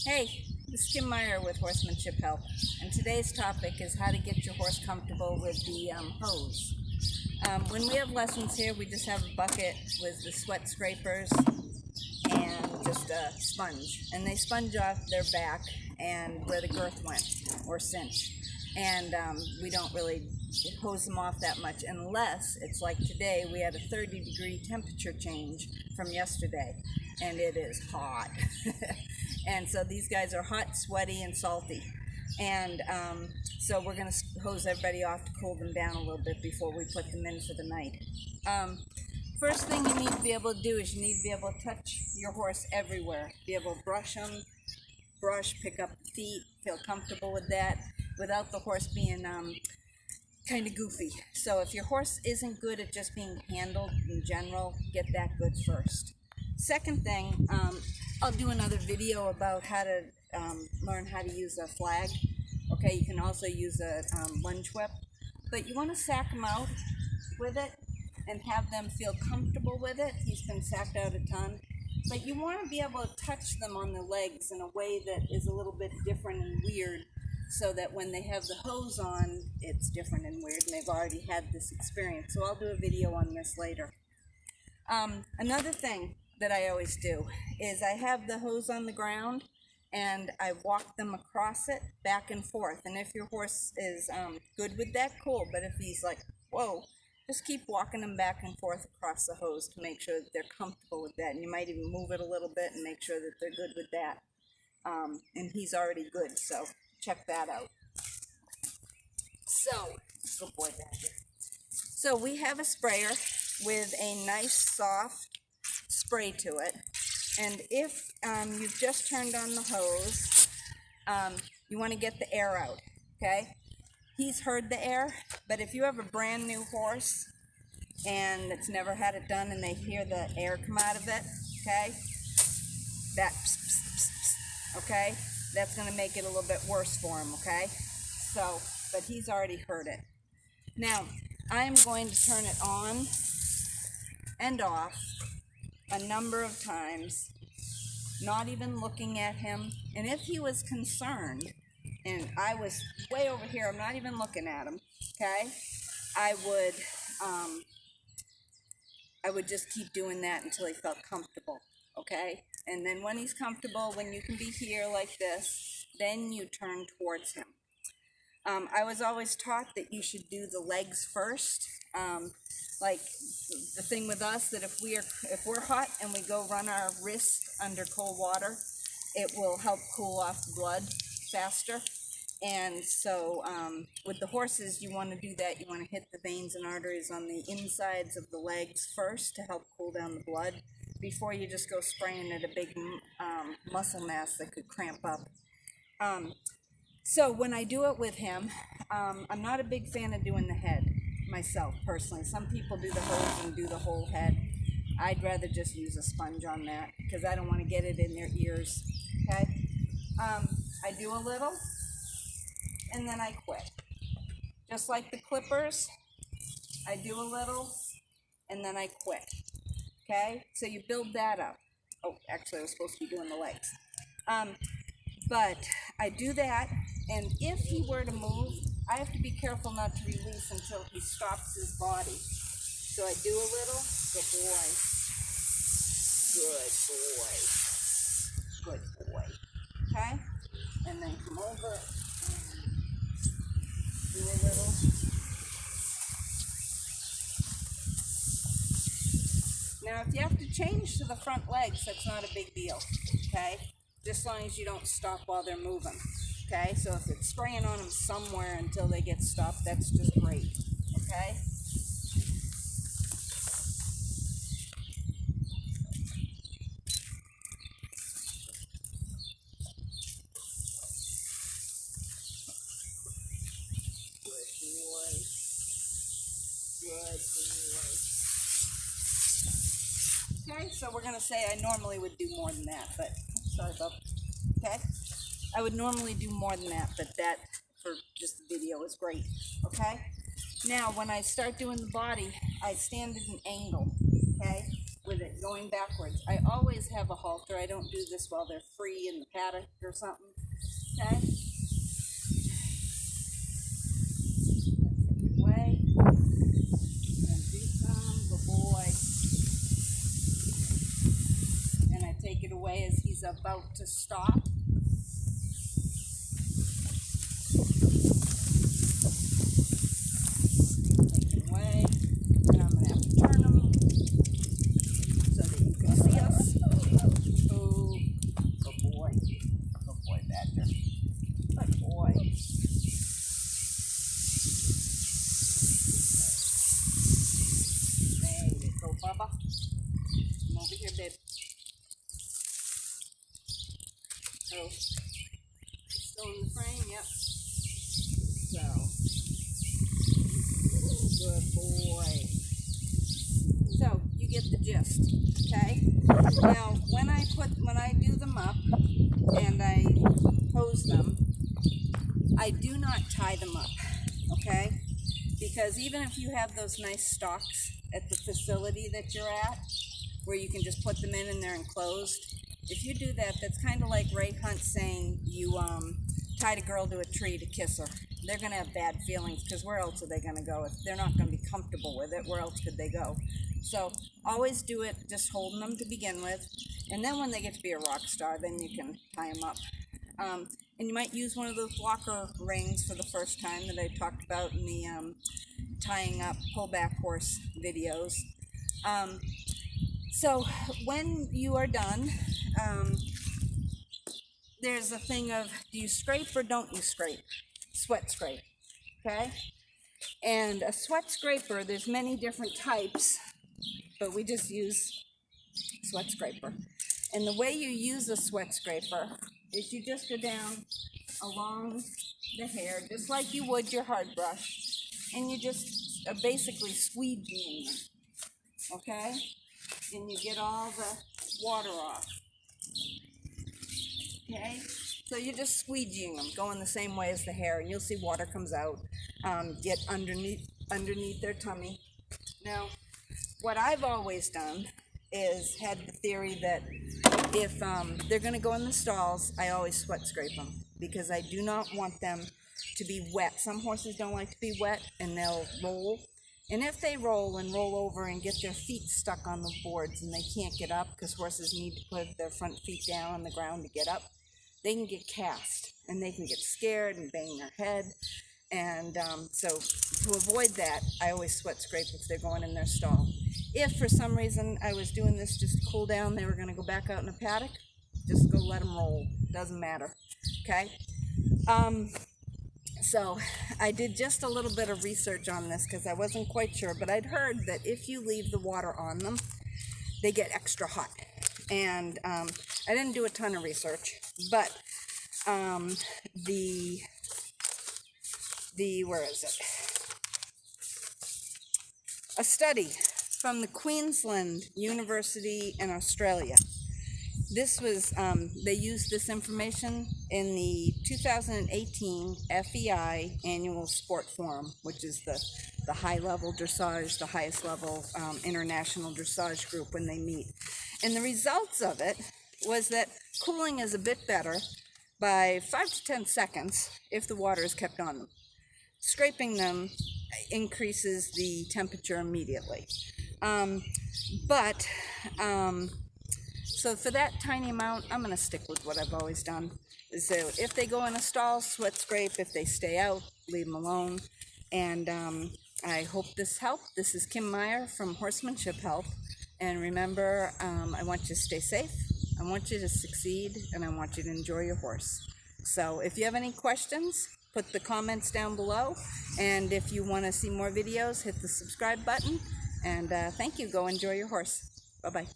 Hey, this is Kim Meyer with Horsemanship Help, and today's topic is how to get your horse comfortable with the hose. When we have lessons here, we just have a bucket with the sweat scrapers and just a sponge, and they sponge off their back and where the girth went, or cinch, and we don't really hose them off that much unless it's like today. We had a 30-degree temperature change from yesterday, and it is hot. And so these guys are hot, sweaty, and salty, and so we're going to hose everybody off to cool them down a little bit before we put them in for the night. First thing you need to be able to do is you need to be able to touch your horse everywhere, be able to brush them, pick up the feet, feel comfortable with that without the horse being kind of goofy. So if your horse isn't good at just being handled in general, get that good first. Second thing, I'll do another video about how to learn how to use a flag. Okay, you can also use a lunge whip, but you want to sack them out with it and have them feel comfortable with it. He's been sacked out a ton, but you want to be able to touch them on the legs in a way that is a little bit different and weird, so that when they have the hose on, it's different and weird, and they've already had this experience. So I'll do a video on this later. Another thing that I always do is I have the hose on the ground and I walk them across it back and forth. And if your horse is good with that, cool. But if he's like, whoa, just keep walking them back and forth across the hose to make sure that they're comfortable with that. And you might even move it a little bit and make sure that they're good with that. And he's already good, so check that out. So, good boy back here. So we have a sprayer with a nice soft spray to it, and if you've just turned on the hose, you want to get the air out. Okay, he's heard the air, but if you have a brand new horse and it's never had it done and they hear the air come out of it, okay, that pss, pss, pss, pss, okay, that's going to make it a little bit worse for him. Okay, so but he's already heard it. Now I'm going to turn it on and off a number of times, not even looking at him. And if he was concerned and I was way over here, I'm not even looking at him, okay, I would just keep doing that until he felt comfortable. Okay, and then when he's comfortable, when you can be here like this, then you turn towards him. I was always taught that you should do the legs first. Like the thing with us, that if we're hot and we go run our wrist under cold water, it will help cool off the blood faster. And so with the horses, you want to do that. You want to hit the veins and arteries on the insides of the legs first to help cool down the blood before you just go spraying at a big muscle mass that could cramp up. So when I do it with him, I'm not a big fan of doing the head myself, personally. Some people do the hose and do the whole head. I'd rather just use a sponge on that because I don't want to get it in their ears. Okay? I do a little and then I quit. Just like the clippers, I do a little and then I quit. Okay? So you build that up. Oh, actually I was supposed to be doing the legs. But I do that, and if he were to move, I have to be careful not to release until he stops his body. So I do a little. Good boy. Good boy. Good boy. Okay? And then come over. Do a little. Now, if you have to change to the front legs, that's not a big deal. Okay? Just as long as you don't stop while they're moving. Okay, so if it's spraying on them somewhere until they get stopped, that's just great. Okay? Good boy. Good boy. Okay, so we're going to say I normally would do more than that, but sorry about that. Okay? I would normally do more than that, but that for just the video is great. Okay? Now, when I start doing the body, I stand at an angle. Okay? with it going backwards. I always have a halter. I don't do this while they're free in the paddock or something. Okay? Take it away. And do some, good boy. And I take it away as he's about to stop. Take it away. And I'm going to have to turn him so that you can see us. Oh, good boy. Good boy, Badger. Good boy. There you go, Bubba. Come over here, babe. So, still in the frame, yep. So, good boy. So, you get the gist, okay? Now, when I do them up and I hose them, I do not tie them up, okay? Because even if you have those nice stalks at the facility that you're at, where you can just put them in and they're enclosed, if you do that, that's kind of like Ray Hunt saying you tied a girl to a tree to kiss her. They're going to have bad feelings, because where else are they going to go? If they're not going to be comfortable with it, where else could they go? So always do it just holding them to begin with, and then when they get to be a rock star, then you can tie them up. And you might use one of those blocker rings for the first time that I talked about in the tying up pullback horse videos. So when you are done, there's a thing of, do you scrape or don't you scrape? Sweat scrape, okay? And a sweat scraper, there's many different types, but we just use sweat scraper. And the way you use a sweat scraper is you just go down along the hair, just like you would your hard brush, and you just basically squeegee them, okay? And you get all the water off. Okay, so you're just squeegeeing them, going the same way as the hair, and you'll see water comes out, get underneath their tummy. Now, what I've always done is had the theory that if they're going to go in the stalls, I always sweat scrape them, because I do not want them to be wet. Some horses don't like to be wet, and they'll roll. And if they roll and roll over and get their feet stuck on the boards and they can't get up, because horses need to put their front feet down on the ground to get up, they can get cast and they can get scared and bang their head. And so to avoid that, I always sweat scrape if they're going in their stall. If for some reason I was doing this just to cool down, they were going to go back out in the paddock, just go let them roll. Doesn't matter. Okay? So I did just a little bit of research on this because I wasn't quite sure, but I'd heard that if you leave the water on them, they get extra hot. And I didn't do a ton of research, but where is it? A study from the Queensland University in Australia. This was, they used this information in the 2018 FEI Annual Sport Forum, which is the high-level dressage, the highest level international dressage group when they meet. And the results of it was that cooling is a bit better by 5 to 10 seconds if the water is kept on them. Scraping them increases the temperature immediately. So for that tiny amount, I'm going to stick with what I've always done. So if they go in a stall, sweat scrape. If they stay out, leave them alone. And I hope this helped. This is Kim Meyer from Horsemanship Help. And remember, I want you to stay safe, I want you to succeed, and I want you to enjoy your horse. So if you have any questions, put the comments down below. And if you want to see more videos, hit the subscribe button. And thank you. Go enjoy your horse. Bye-bye.